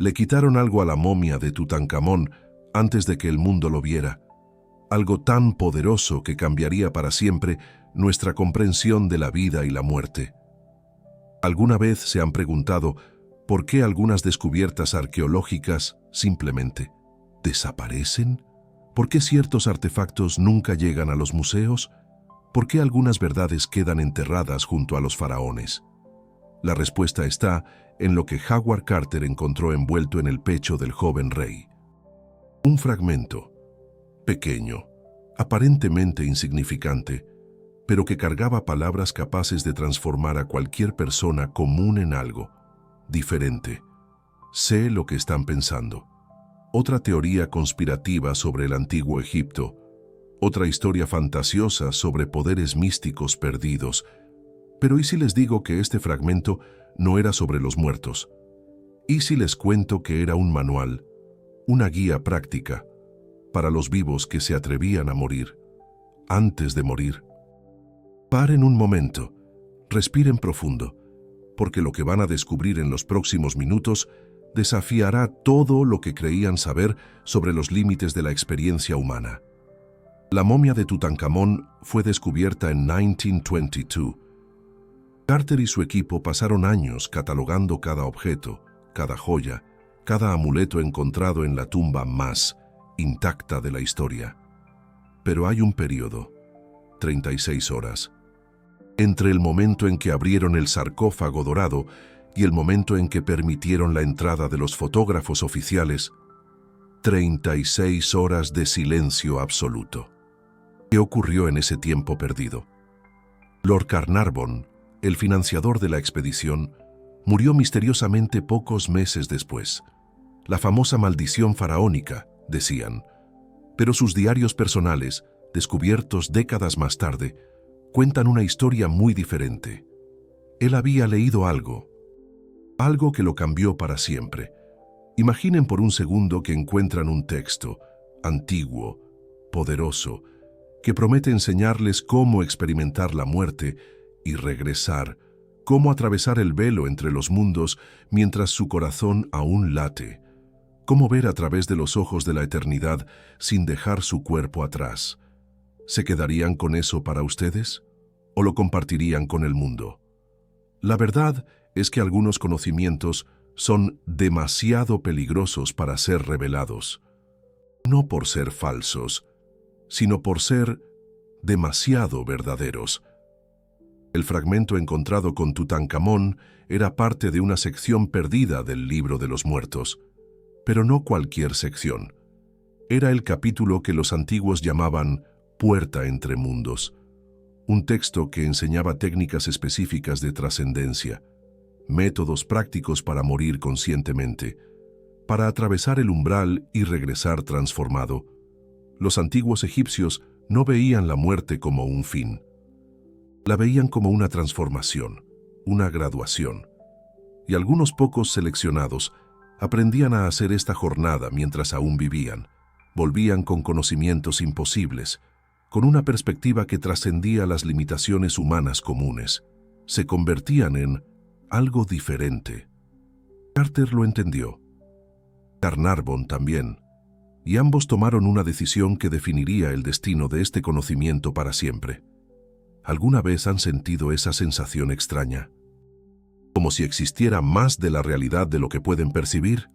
Le quitaron algo a la momia de Tutankamón antes de que el mundo lo viera, algo tan poderoso que cambiaría para siempre nuestra comprensión de la vida y la muerte. ¿Alguna vez se han preguntado por qué algunas descubiertas arqueológicas simplemente desaparecen? ¿Por qué ciertos artefactos nunca llegan a los museos? ¿Por qué algunas verdades quedan enterradas junto a los faraones? La respuesta está en lo que Howard Carter encontró envuelto en el pecho del joven rey. Un fragmento, pequeño, aparentemente insignificante, pero que cargaba palabras capaces de transformar a cualquier persona común en algo diferente. Sé lo que están pensando. Otra teoría conspirativa sobre el antiguo Egipto, otra historia fantasiosa sobre poderes místicos perdidos. Pero ¿y si les digo que este fragmento no era sobre los muertos? ¿Y si les cuento que era un manual, una guía práctica, para los vivos que se atrevían a morir, antes de morir? Paren un momento, respiren profundo, porque lo que van a descubrir en los próximos minutos desafiará todo lo que creían saber sobre los límites de la experiencia humana. La momia de Tutankamón fue descubierta en 1922. Carter y su equipo pasaron años catalogando cada objeto, cada joya, cada amuleto encontrado en la tumba más intacta de la historia. Pero hay un periodo, 36 horas, entre el momento en que abrieron el sarcófago dorado y el momento en que permitieron la entrada de los fotógrafos oficiales, 36 horas de silencio absoluto. ¿Qué ocurrió en ese tiempo perdido? Lord Carnarvon, el financiador de la expedición, murió misteriosamente pocos meses después. La famosa maldición faraónica, decían, pero sus diarios personales, descubiertos décadas más tarde, cuentan una historia muy diferente. Él había leído algo que lo cambió para siempre. Imaginen por un segundo que encuentran un texto, antiguo, poderoso, que promete enseñarles cómo experimentar la muerte y regresar, cómo atravesar el velo entre los mundos mientras su corazón aún late, cómo ver a través de los ojos de la eternidad sin dejar su cuerpo atrás. ¿Se quedarían con eso para ustedes? ¿O lo compartirían con el mundo? La verdad es que algunos conocimientos son demasiado peligrosos para ser revelados, no por ser falsos, sino por ser demasiado verdaderos. El fragmento encontrado con Tutankamón era parte de una sección perdida del Libro de los Muertos, pero no cualquier sección. Era el capítulo que los antiguos llamaban Puerta entre Mundos, un texto que enseñaba técnicas específicas de trascendencia, métodos prácticos para morir conscientemente, para atravesar el umbral y regresar transformado. Los antiguos egipcios no veían la muerte como un fin. La veían como una transformación, una graduación. Y algunos pocos seleccionados aprendían a hacer esta jornada mientras aún vivían. Volvían con conocimientos imposibles, con una perspectiva que trascendía las limitaciones humanas comunes. Se convertían en algo diferente. Carter lo entendió. Carnarvon también. Y ambos tomaron una decisión que definiría el destino de este conocimiento para siempre. ¿Alguna vez han sentido esa sensación extraña? Como si existiera más de la realidad de lo que pueden percibir,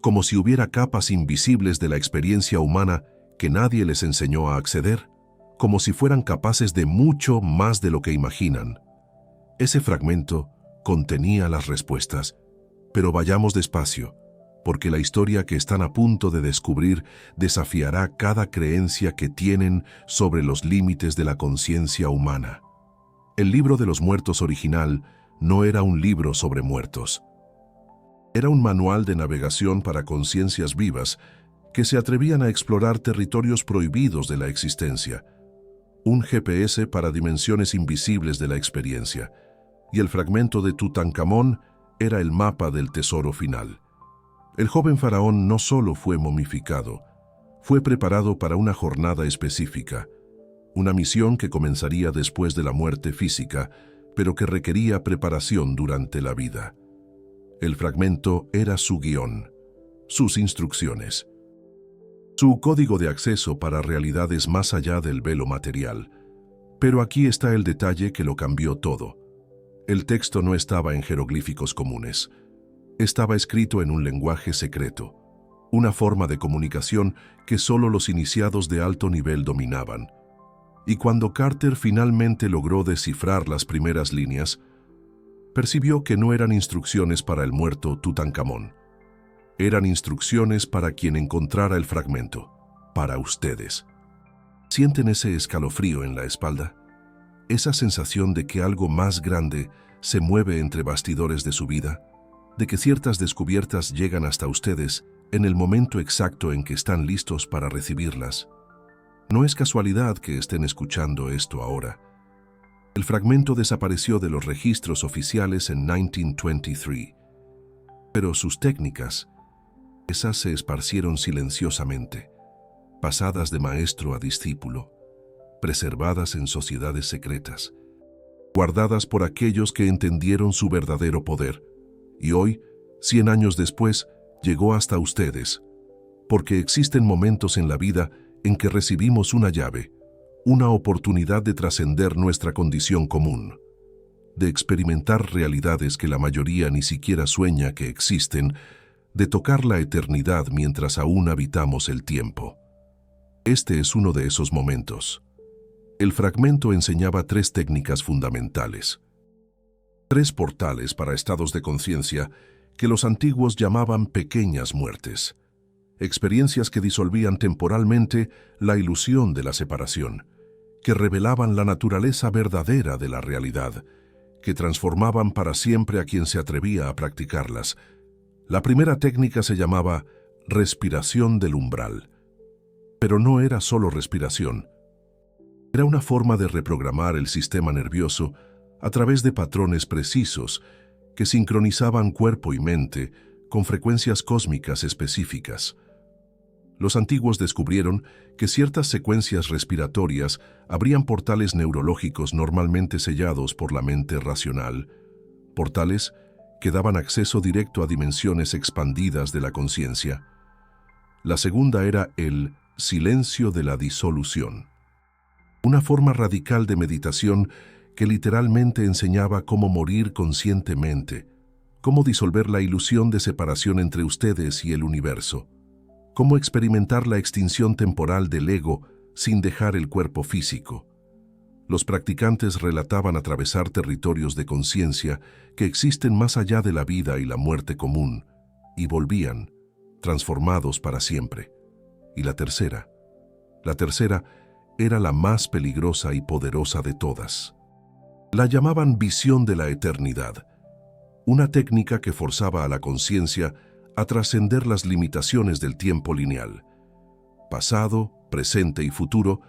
como si hubiera capas invisibles de la experiencia humana que nadie les enseñó a acceder, como si fueran capaces de mucho más de lo que imaginan. Ese fragmento contenía las respuestas, pero vayamos despacio, porque la historia que están a punto de descubrir desafiará cada creencia que tienen sobre los límites de la conciencia humana. El Libro de los Muertos original no era un libro sobre muertos. Era un manual de navegación para conciencias vivas que se atrevían a explorar territorios prohibidos de la existencia, un GPS para dimensiones invisibles de la experiencia, y el fragmento de Tutankamón era el mapa del tesoro final. El joven faraón no solo fue momificado, fue preparado para una jornada específica, una misión que comenzaría después de la muerte física, pero que requería preparación durante la vida. El fragmento era su guión, sus instrucciones, su código de acceso para realidades más allá del velo material. Pero aquí está el detalle que lo cambió todo. El texto no estaba en jeroglíficos comunes. Estaba escrito en un lenguaje secreto, una forma de comunicación que solo los iniciados de alto nivel dominaban. Y cuando Carter finalmente logró descifrar las primeras líneas, percibió que no eran instrucciones para el muerto Tutankamón. Eran instrucciones para quien encontrara el fragmento, para ustedes. ¿Sienten ese escalofrío en la espalda? Esa sensación de que algo más grande se mueve entre bastidores de su vida, de que ciertas descubiertas llegan hasta ustedes en el momento exacto en que están listos para recibirlas. No es casualidad que estén escuchando esto ahora. El fragmento desapareció de los registros oficiales en 1923, pero sus técnicas, esas se esparcieron silenciosamente, pasadas de maestro a discípulo, preservadas en sociedades secretas, guardadas por aquellos que entendieron su verdadero poder, y hoy, 100 años después, llegó hasta ustedes, porque existen momentos en la vida en que recibimos una llave, una oportunidad de trascender nuestra condición común, de experimentar realidades que la mayoría ni siquiera sueña que existen, de tocar la eternidad mientras aún habitamos el tiempo. Este es uno de esos momentos. El fragmento enseñaba 3 técnicas fundamentales. 3 portales para estados de conciencia que los antiguos llamaban pequeñas muertes. Experiencias que disolvían temporalmente la ilusión de la separación, que revelaban la naturaleza verdadera de la realidad, que transformaban para siempre a quien se atrevía a practicarlas. La primera técnica se llamaba respiración del umbral. Pero no era solo respiración. Era una forma de reprogramar el sistema nervioso a través de patrones precisos que sincronizaban cuerpo y mente con frecuencias cósmicas específicas. Los antiguos descubrieron que ciertas secuencias respiratorias abrían portales neurológicos normalmente sellados por la mente racional, portales que daban acceso directo a dimensiones expandidas de la conciencia. La segunda era el silencio de la disolución, una forma radical de meditación que literalmente enseñaba cómo morir conscientemente, cómo disolver la ilusión de separación entre ustedes y el universo, cómo experimentar la extinción temporal del ego sin dejar el cuerpo físico. Los practicantes relataban atravesar territorios de conciencia que existen más allá de la vida y la muerte común, y volvían, transformados para siempre. Y la tercera era la más peligrosa y poderosa de todas. La llamaban visión de la eternidad, una técnica que forzaba a la conciencia a trascender las limitaciones del tiempo lineal. Pasado, presente y futuro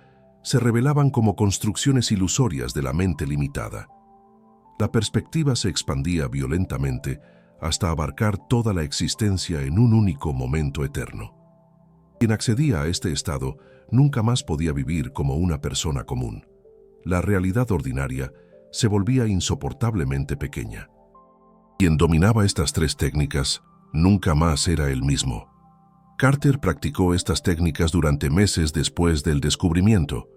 se revelaban como construcciones ilusorias de la mente limitada. La perspectiva se expandía violentamente hasta abarcar toda la existencia en un único momento eterno. Quien accedía a este estado nunca más podía vivir como una persona común. La realidad ordinaria se volvía insoportablemente pequeña. Quien dominaba estas 3 técnicas nunca más era el mismo. Carter practicó estas técnicas durante meses después del descubrimiento.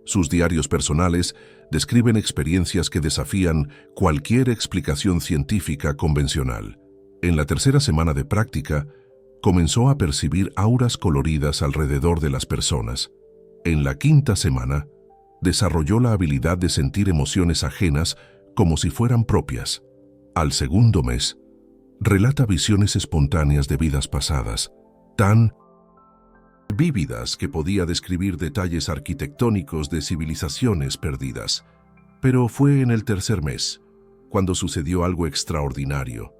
Sus diarios personales describen experiencias que desafían cualquier explicación científica convencional. En la 3ª semana de práctica, comenzó a percibir auras coloridas alrededor de las personas. En la 5ª semana, desarrolló la habilidad de sentir emociones ajenas como si fueran propias. Al 2.º mes, relata visiones espontáneas de vidas pasadas, tan vívidas que podía describir detalles arquitectónicos de civilizaciones perdidas. Pero fue en el 3.er mes, cuando sucedió algo extraordinario.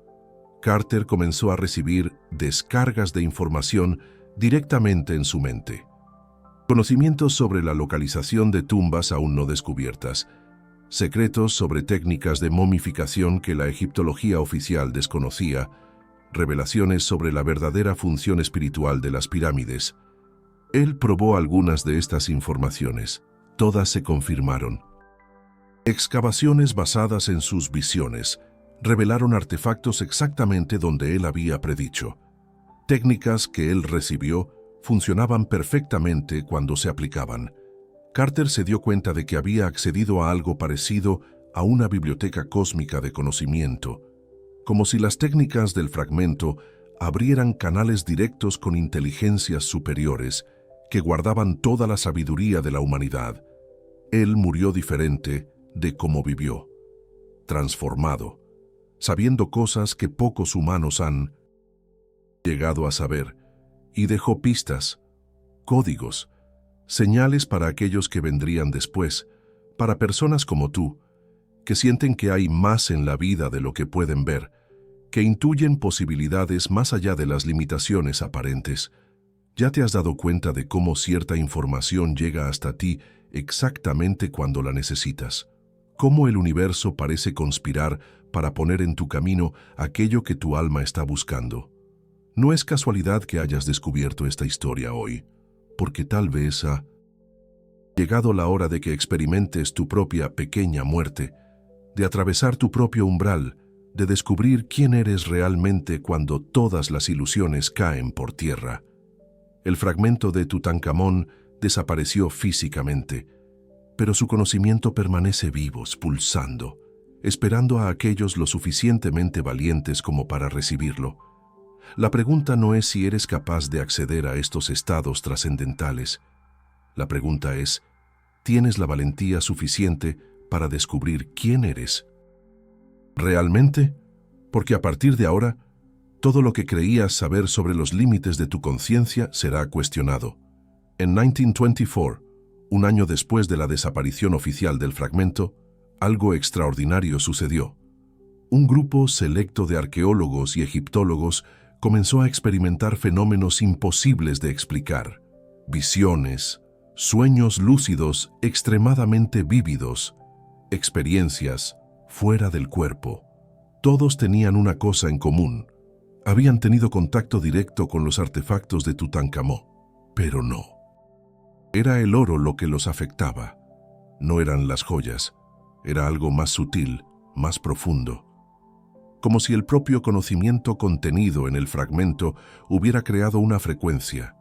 Carter comenzó a recibir descargas de información directamente en su mente. Conocimientos sobre la localización de tumbas aún no descubiertas, secretos sobre técnicas de momificación que la egiptología oficial desconocía, revelaciones sobre la verdadera función espiritual de las pirámides. Él probó algunas de estas informaciones. Todas se confirmaron. Excavaciones basadas en sus visiones, revelaron artefactos exactamente donde él había predicho. Técnicas que él recibió funcionaban perfectamente cuando se aplicaban. Carter se dio cuenta de que había accedido a algo parecido a una biblioteca cósmica de conocimiento, como si las técnicas del fragmento abrieran canales directos con inteligencias superiores que guardaban toda la sabiduría de la humanidad. Él murió diferente de cómo vivió, transformado, sabiendo cosas que pocos humanos han llegado a saber, y dejó pistas, códigos, señales para aquellos que vendrían después, para personas como tú, que sienten que hay más en la vida de lo que pueden ver, que intuyen posibilidades más allá de las limitaciones aparentes. ¿Ya te has dado cuenta de cómo cierta información llega hasta ti exactamente cuando la necesitas? ¿Cómo el universo parece conspirar para poner en tu camino aquello que tu alma está buscando? No es casualidad que hayas descubierto esta historia hoy, porque tal vez ha llegado la hora de que experimentes tu propia pequeña muerte, de atravesar tu propio umbral, de descubrir quién eres realmente cuando todas las ilusiones caen por tierra. El fragmento de Tutankamón desapareció físicamente, pero su conocimiento permanece vivo, pulsando, esperando a aquellos lo suficientemente valientes como para recibirlo. La pregunta no es si eres capaz de acceder a estos estados trascendentales. La pregunta es, ¿tienes la valentía suficiente para descubrir quién eres realmente? Porque a partir de ahora, todo lo que creías saber sobre los límites de tu conciencia será cuestionado. En 1924, un año después de la desaparición oficial del fragmento, algo extraordinario sucedió. Un grupo selecto de arqueólogos y egiptólogos comenzó a experimentar fenómenos imposibles de explicar. Visiones, sueños lúcidos extremadamente vívidos, experiencias fuera del cuerpo. Todos tenían una cosa en común. Habían tenido contacto directo con los artefactos de Tutankamón, pero no. Era el oro lo que los afectaba. No eran las joyas. Era algo más sutil, más profundo. Como si el propio conocimiento contenido en el fragmento hubiera creado una frecuencia,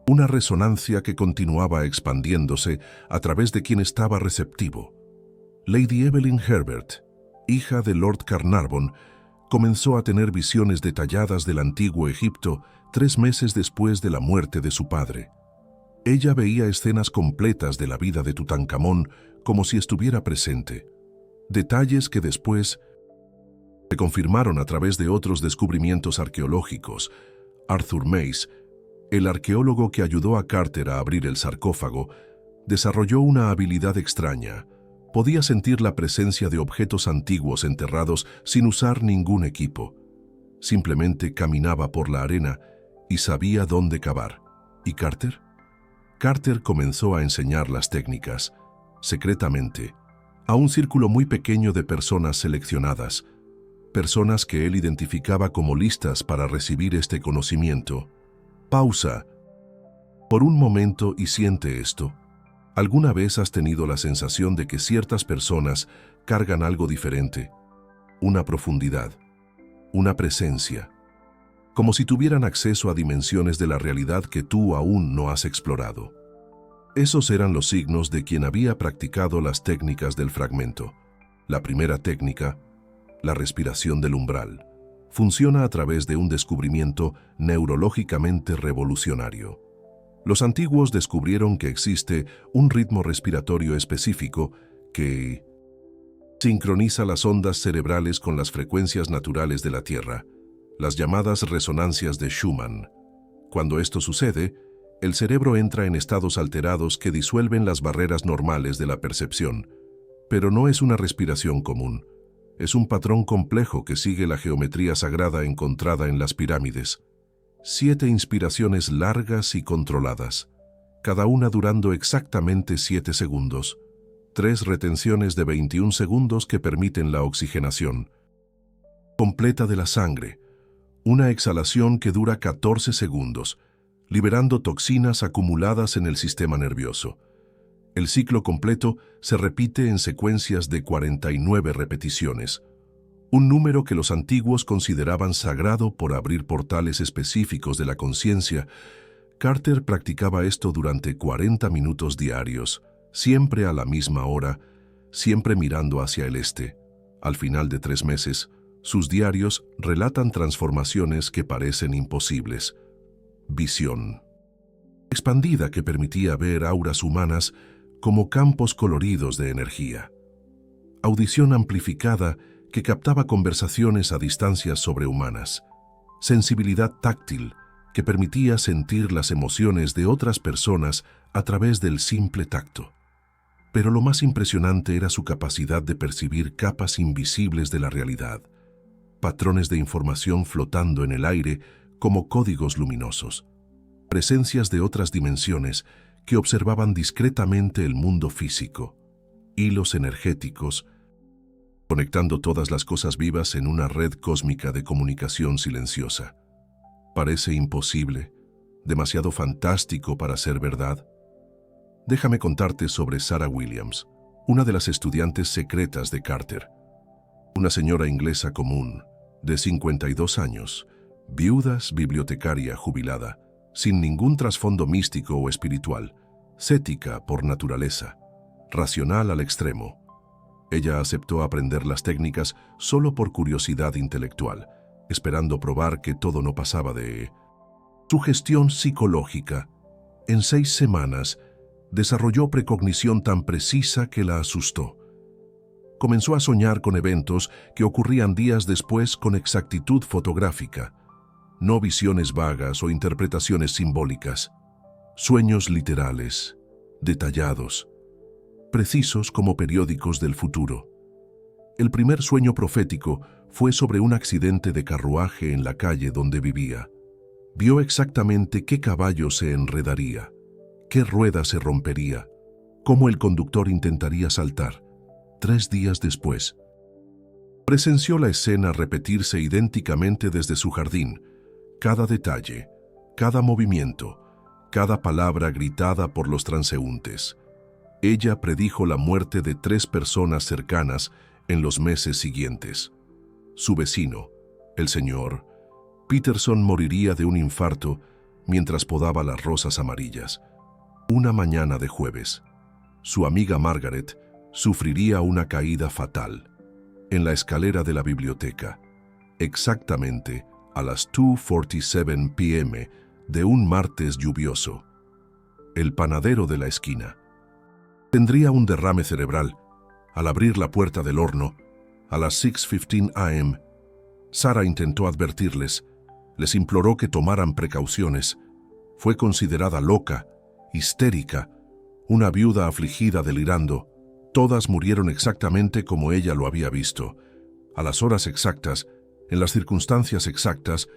una resonancia que continuaba expandiéndose a través de quien estaba receptivo. Lady Evelyn Herbert, hija de Lord Carnarvon, comenzó a tener visiones detalladas del antiguo Egipto 3 meses después de la muerte de su padre. Ella veía escenas completas de la vida de Tutankamón como si estuviera presente, detalles que después se confirmaron a través de otros descubrimientos arqueológicos. Arthur Mace, el arqueólogo que ayudó a Carter a abrir el sarcófago, desarrolló una habilidad extraña. Podía sentir la presencia de objetos antiguos enterrados sin usar ningún equipo. Simplemente caminaba por la arena y sabía dónde cavar. ¿Y Carter? Carter comenzó a enseñar las técnicas, secretamente, a un círculo muy pequeño de personas seleccionadas, personas que él identificaba como listas para recibir este conocimiento. Pausa. Por un momento y siente esto. ¿Alguna vez has tenido la sensación de que ciertas personas cargan algo diferente? Una profundidad, una presencia, como si tuvieran acceso a dimensiones de la realidad que tú aún no has explorado. Esos eran los signos de quien había practicado las técnicas del fragmento. La primera técnica, la respiración del umbral, funciona a través de un descubrimiento neurológicamente revolucionario. Los antiguos descubrieron que existe un ritmo respiratorio específico que sincroniza las ondas cerebrales con las frecuencias naturales de la Tierra, las llamadas resonancias de Schumann. Cuando esto sucede, el cerebro entra en estados alterados que disuelven las barreras normales de la percepción. Pero no es una respiración común. Es un patrón complejo que sigue la geometría sagrada encontrada en las pirámides. 7 inspiraciones largas y controladas, cada una durando exactamente 7 segundos. 3 retenciones de 21 segundos que permiten la oxigenación completa de la sangre. Una exhalación que dura 14 segundos, liberando toxinas acumuladas en el sistema nervioso. El ciclo completo se repite en secuencias de 49 repeticiones. un número que los antiguos consideraban sagrado por abrir portales específicos de la conciencia. Carter practicaba esto durante 40 minutos diarios, siempre a la misma hora, siempre mirando hacia el este. Al final de 3 meses, sus diarios relatan transformaciones que parecen imposibles. Visión expandida que permitía ver auras humanas como campos coloridos de energía. Audición amplificada que captaba conversaciones a distancias sobrehumanas. Sensibilidad táctil que permitía sentir las emociones de otras personas a través del simple tacto. Pero lo más impresionante era su capacidad de percibir capas invisibles de la realidad, patrones de información flotando en el aire como códigos luminosos, presencias de otras dimensiones que observaban discretamente el mundo físico, hilos energéticos, conectando todas las cosas vivas en una red cósmica de comunicación silenciosa. Parece imposible, demasiado fantástico para ser verdad. Déjame contarte sobre Sarah Williams, una de las estudiantes secretas de Carter. Una señora inglesa común, de 52 años, viuda, bibliotecaria jubilada, sin ningún trasfondo místico o espiritual, cética por naturaleza, racional al extremo. Ella aceptó aprender las técnicas solo por curiosidad intelectual, esperando probar que todo no pasaba de su gestión psicológica. En 6 semanas, desarrolló precognición tan precisa que la asustó. Comenzó a soñar con eventos que ocurrían días después con exactitud fotográfica, no visiones vagas o interpretaciones simbólicas, sueños literales, detallados, precisos como periódicos del futuro. El primer sueño profético fue sobre un accidente de carruaje en la calle donde vivía. Vio exactamente qué caballo se enredaría, qué rueda se rompería, cómo el conductor intentaría saltar. 3 días después, presenció la escena repetirse idénticamente desde su jardín, cada detalle, cada movimiento, cada palabra gritada por los transeúntes. Ella predijo la muerte de 3 personas cercanas en los meses siguientes. Su vecino, el señor Peterson, moriría de un infarto mientras podaba las rosas amarillas. Una mañana de jueves, su amiga Margaret sufriría una caída fatal en la escalera de la biblioteca, exactamente a las 2:47 p.m. de un martes lluvioso. El panadero de la esquina tendría un derrame cerebral al abrir la puerta del horno a las 6:15 a.m. Sarah intentó advertirles, les imploró que tomaran precauciones. Fue considerada loca, histérica, una viuda afligida delirando. Todas murieron exactamente como ella lo había visto, a las horas exactas, en las circunstancias exactas,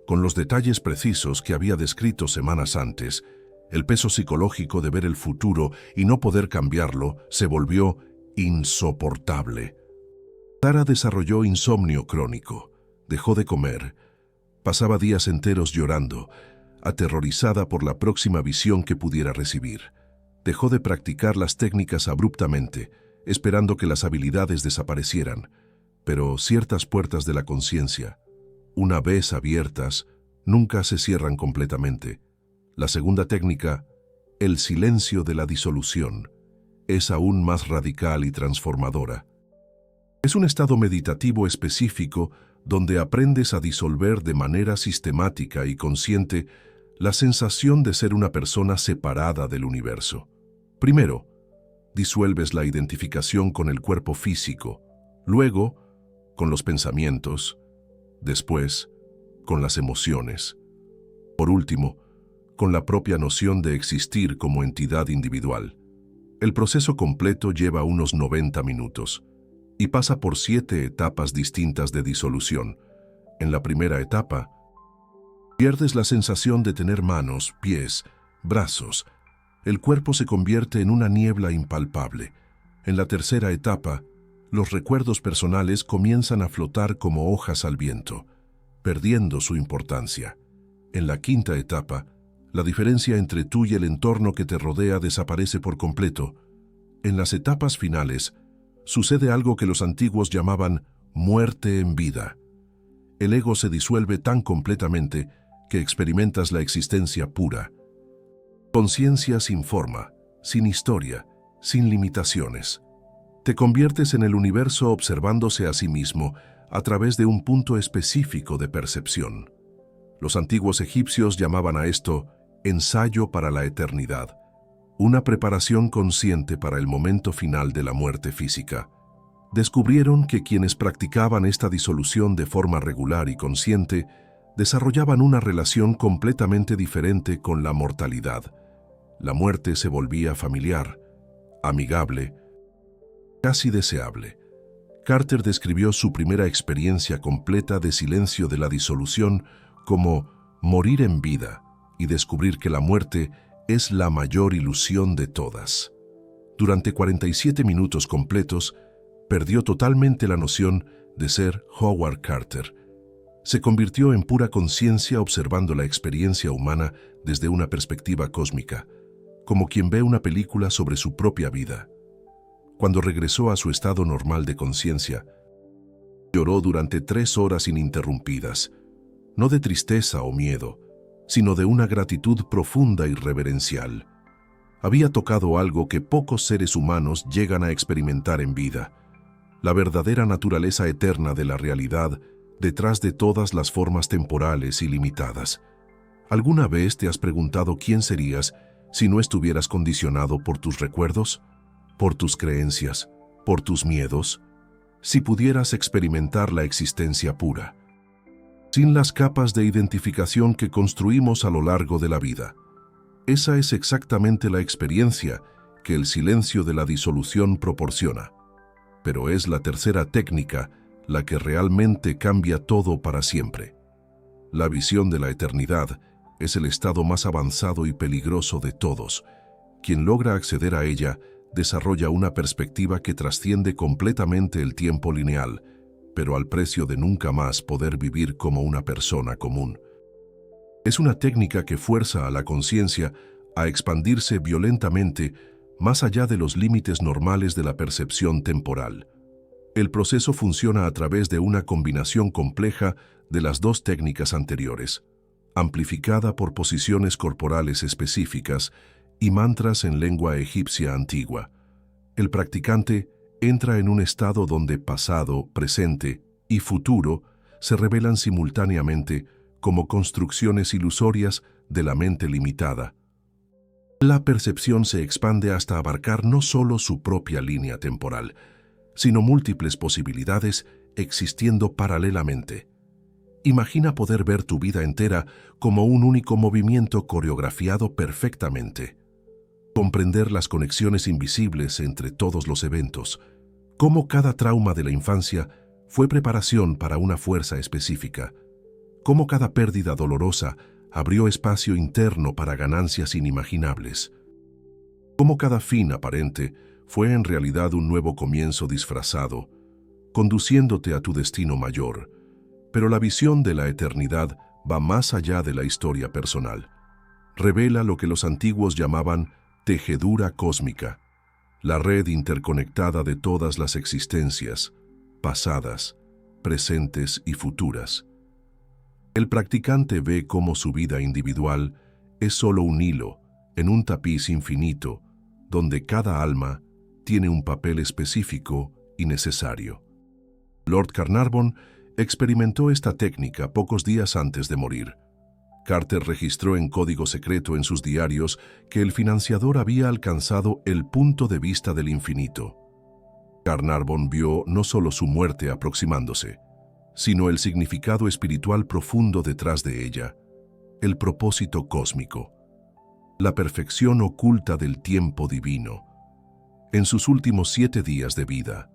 con los detalles precisos que había descrito semanas antes. El peso psicológico de ver el futuro y no poder cambiarlo se volvió insoportable. Sarah desarrolló insomnio crónico, dejó de comer, pasaba días enteros llorando, aterrorizada por la próxima visión que pudiera recibir. Dejó de practicar las técnicas abruptamente, esperando que las habilidades desaparecieran, pero ciertas puertas de la conciencia, una vez abiertas, nunca se cierran completamente. La segunda técnica, el silencio de la disolución, es aún más radical y transformadora. Es un estado meditativo específico donde aprendes a disolver de manera sistemática y consciente la sensación de ser una persona separada del universo. Primero, disuelves la identificación con el cuerpo físico, luego, con los pensamientos, después, con las emociones. Por último, con la propia noción de existir como entidad individual. El proceso completo lleva unos 90 minutos y pasa por 7 etapas distintas de disolución. En la primera etapa, pierdes la sensación de tener manos, pies, brazos. El cuerpo se convierte en una niebla impalpable. En la tercera etapa, los recuerdos personales comienzan a flotar como hojas al viento, perdiendo su importancia. En la quinta etapa, la diferencia entre tú y el entorno que te rodea desaparece por completo. En las etapas finales, sucede algo que los antiguos llamaban muerte en vida. El ego se disuelve tan completamente que experimentas la existencia pura. Conciencia sin forma, sin historia, sin limitaciones. Te conviertes en el universo observándose a sí mismo a través de un punto específico de percepción. Los antiguos egipcios llamaban a esto ensayo para la eternidad, una preparación consciente para el momento final de la muerte física. Descubrieron que quienes practicaban esta disolución de forma regular y consciente desarrollaban una relación completamente diferente con la mortalidad. La muerte se volvía familiar, amigable, casi deseable. Carter describió su primera experiencia completa de silencio de la disolución como morir en vida y descubrir que la muerte es la mayor ilusión de todas. Durante 47 minutos completos, perdió totalmente la noción de ser Howard Carter. Se convirtió en pura conciencia observando la experiencia humana desde una perspectiva cósmica, como quien ve una película sobre su propia vida. Cuando regresó a su estado normal de conciencia, lloró durante 3 horas ininterrumpidas, no de tristeza o miedo, sino de una gratitud profunda y reverencial. Había tocado algo que pocos seres humanos llegan a experimentar en vida, la verdadera naturaleza eterna de la realidad detrás de todas las formas temporales y limitadas. ¿Alguna vez te has preguntado quién serías si no estuvieras condicionado por tus recuerdos, por tus creencias, por tus miedos? Si pudieras experimentar la existencia pura, sin las capas de identificación que construimos a lo largo de la vida. Esa es exactamente la experiencia que el silencio de la disolución proporciona. Pero es la tercera técnica la que realmente cambia todo para siempre. La visión de la eternidad es el estado más avanzado y peligroso de todos. Quien logra acceder a ella desarrolla una perspectiva que trasciende completamente el tiempo lineal, pero al precio de nunca más poder vivir como una persona común. Es una técnica que fuerza a la conciencia a expandirse violentamente más allá de los límites normales de la percepción temporal. El proceso funciona a través de una combinación compleja de las dos técnicas anteriores, amplificada por posiciones corporales específicas y mantras en lengua egipcia antigua. El practicante entra en un estado donde pasado, presente y futuro se revelan simultáneamente como construcciones ilusorias de la mente limitada. La percepción se expande hasta abarcar no solo su propia línea temporal, sino múltiples posibilidades existiendo paralelamente. Imagina poder ver tu vida entera como un único movimiento coreografiado perfectamente. Comprender las conexiones invisibles entre todos los eventos, cómo cada trauma de la infancia fue preparación para una fuerza específica, cómo cada pérdida dolorosa abrió espacio interno para ganancias inimaginables, cómo cada fin aparente fue en realidad un nuevo comienzo disfrazado, conduciéndote a tu destino mayor. Pero la visión de la eternidad va más allá de la historia personal. Revela lo que los antiguos llamaban tejedura cósmica, la red interconectada de todas las existencias, pasadas, presentes y futuras. El practicante ve cómo su vida individual es solo un hilo en un tapiz infinito, donde cada alma tiene un papel específico y necesario. Lord Carnarvon experimentó esta técnica pocos días antes de morir. Carter registró en código secreto en sus diarios que el financiador había alcanzado el punto de vista del infinito. Carnarvon vio no solo su muerte aproximándose, sino el significado espiritual profundo detrás de ella, el propósito cósmico, la perfección oculta del tiempo divino. En sus últimos 7 días de vida,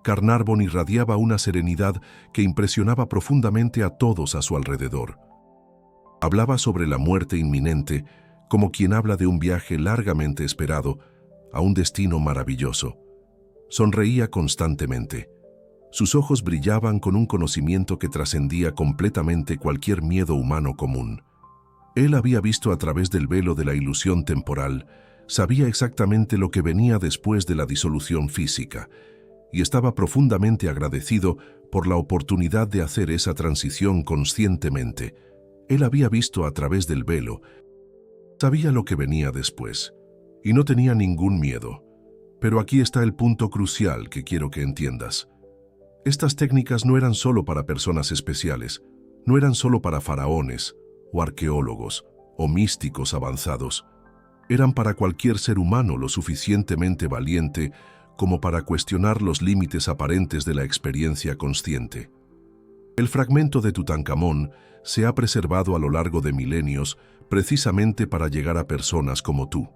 Carnarvon irradiaba una serenidad que impresionaba profundamente a todos a su alrededor. Hablaba sobre la muerte inminente como quien habla de un viaje largamente esperado a un destino maravilloso. Sonreía constantemente. Sus ojos brillaban con un conocimiento que trascendía completamente cualquier miedo humano común. Él había visto a través del velo de la ilusión temporal, sabía exactamente lo que venía después de la disolución física, y estaba profundamente agradecido por la oportunidad de hacer esa transición conscientemente. Él había visto a través del velo, sabía lo que venía después, y no tenía ningún miedo. Pero aquí está el punto crucial que quiero que entiendas. Estas técnicas no eran solo para personas especiales, no eran solo para faraones, o arqueólogos, o místicos avanzados. Eran para cualquier ser humano lo suficientemente valiente como para cuestionar los límites aparentes de la experiencia consciente. El fragmento de Tutankamón se ha preservado a lo largo de milenios precisamente para llegar a personas como tú.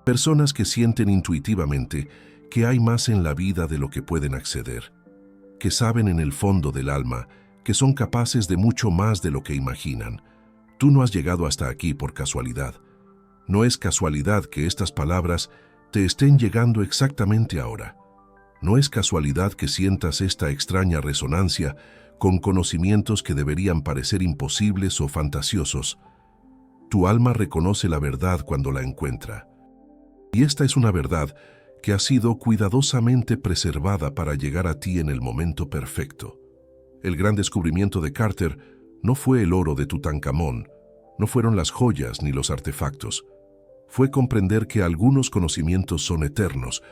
Personas que sienten intuitivamente que hay más en la vida de lo que pueden acceder, que saben en el fondo del alma que son capaces de mucho más de lo que imaginan. Tú no has llegado hasta aquí por casualidad. No es casualidad que estas palabras te estén llegando exactamente ahora. No es casualidad que sientas esta extraña resonancia con conocimientos que deberían parecer imposibles o fantasiosos. Tu alma reconoce la verdad cuando la encuentra. Y esta es una verdad que ha sido cuidadosamente preservada para llegar a ti en el momento perfecto. El gran descubrimiento de Carter no fue el oro de Tutankamón, no fueron las joyas ni los artefactos. Fue comprender que algunos conocimientos son eternos,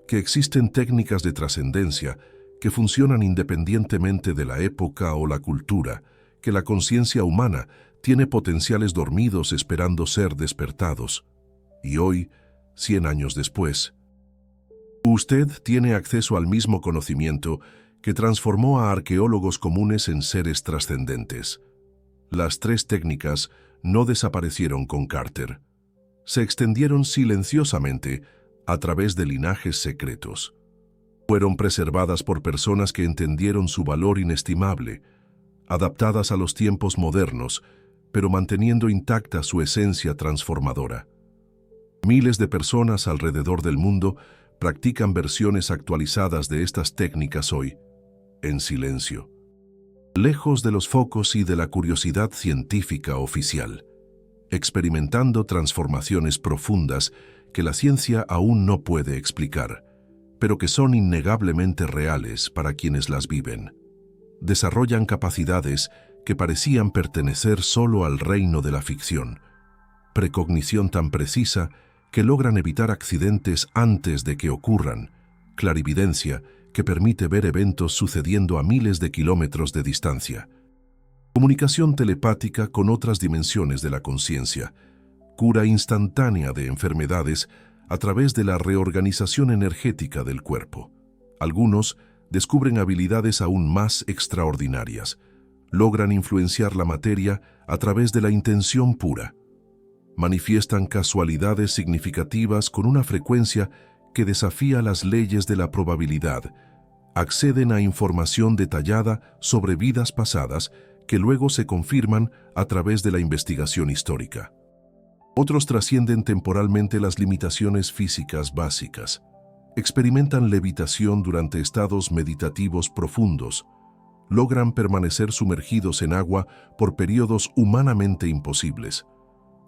que existen técnicas de trascendencia que funcionan independientemente de la época o la cultura, que la conciencia humana tiene potenciales dormidos esperando ser despertados. Y hoy, 100 años después, usted tiene acceso al mismo conocimiento que transformó a arqueólogos comunes en seres trascendentes. Las tres técnicas no desaparecieron con Carter. Se extendieron silenciosamente a través de linajes secretos. Fueron preservadas por personas que entendieron su valor inestimable, adaptadas a los tiempos modernos, pero manteniendo intacta su esencia transformadora. Miles de personas alrededor del mundo practican versiones actualizadas de estas técnicas hoy, en silencio, lejos de los focos y de la curiosidad científica oficial, experimentando transformaciones profundas que la ciencia aún no puede explicar, pero que son innegablemente reales para quienes las viven. Desarrollan capacidades que parecían pertenecer solo al reino de la ficción, precognición tan precisa que logran evitar accidentes antes de que ocurran, clarividencia que permite ver eventos sucediendo a miles de kilómetros de distancia, comunicación telepática con otras dimensiones de la conciencia, cura instantánea de enfermedades a través de la reorganización energética del cuerpo. Algunos descubren habilidades aún más extraordinarias, logran influenciar la materia a través de la intención pura, manifiestan casualidades significativas con una frecuencia que desafía las leyes de la probabilidad, acceden a información detallada sobre vidas pasadas que luego se confirman a través de la investigación histórica. Otros trascienden temporalmente las limitaciones físicas básicas, experimentan levitación durante estados meditativos profundos, logran permanecer sumergidos en agua por periodos humanamente imposibles,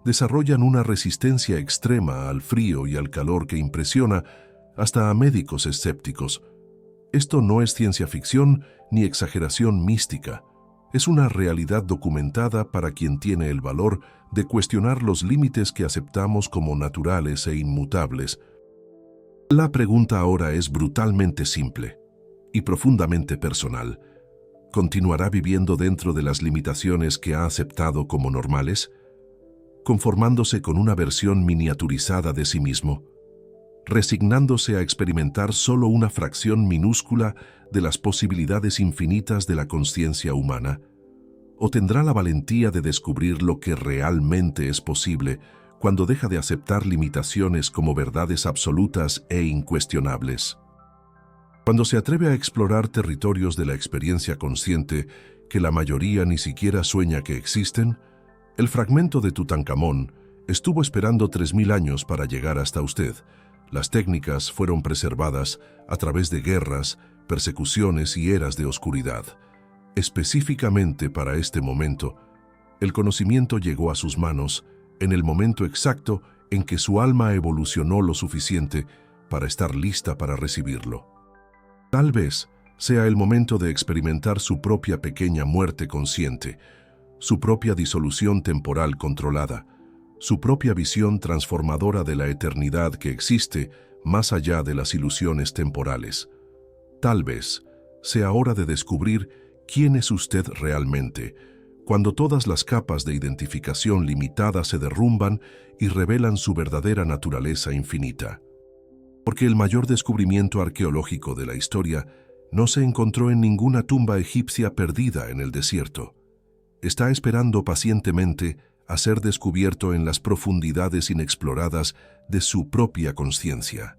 desarrollan una resistencia extrema al frío y al calor que impresiona hasta a médicos escépticos. Esto no es ciencia ficción ni exageración mística, es una realidad documentada para quien tiene el valor de cuestionar los límites que aceptamos como naturales e inmutables. La pregunta ahora es brutalmente simple y profundamente personal. ¿Continuará viviendo dentro de las limitaciones que ha aceptado como normales? ¿Conformándose con una versión miniaturizada de sí mismo? ¿Resignándose a experimentar solo una fracción minúscula de las posibilidades infinitas de la conciencia humana? ¿O tendrá la valentía de descubrir lo que realmente es posible cuando deja de aceptar limitaciones como verdades absolutas e incuestionables? Cuando se atreve a explorar territorios de la experiencia consciente que la mayoría ni siquiera sueña que existen, el fragmento de Tutankamón estuvo esperando 3000 años para llegar hasta usted. Las técnicas fueron preservadas a través de guerras, persecuciones y eras de oscuridad. Específicamente para este momento, el conocimiento llegó a sus manos en el momento exacto en que su alma evolucionó lo suficiente para estar lista para recibirlo. Tal vez sea el momento de experimentar su propia pequeña muerte consciente, su propia disolución temporal controlada, su propia visión transformadora de la eternidad que existe más allá de las ilusiones temporales. Tal vez sea hora de descubrir quién es usted realmente, cuando todas las capas de identificación limitada se derrumban y revelan su verdadera naturaleza infinita. Porque el mayor descubrimiento arqueológico de la historia no se encontró en ninguna tumba egipcia perdida en el desierto. Está esperando pacientemente a ser descubierto en las profundidades inexploradas de su propia conciencia.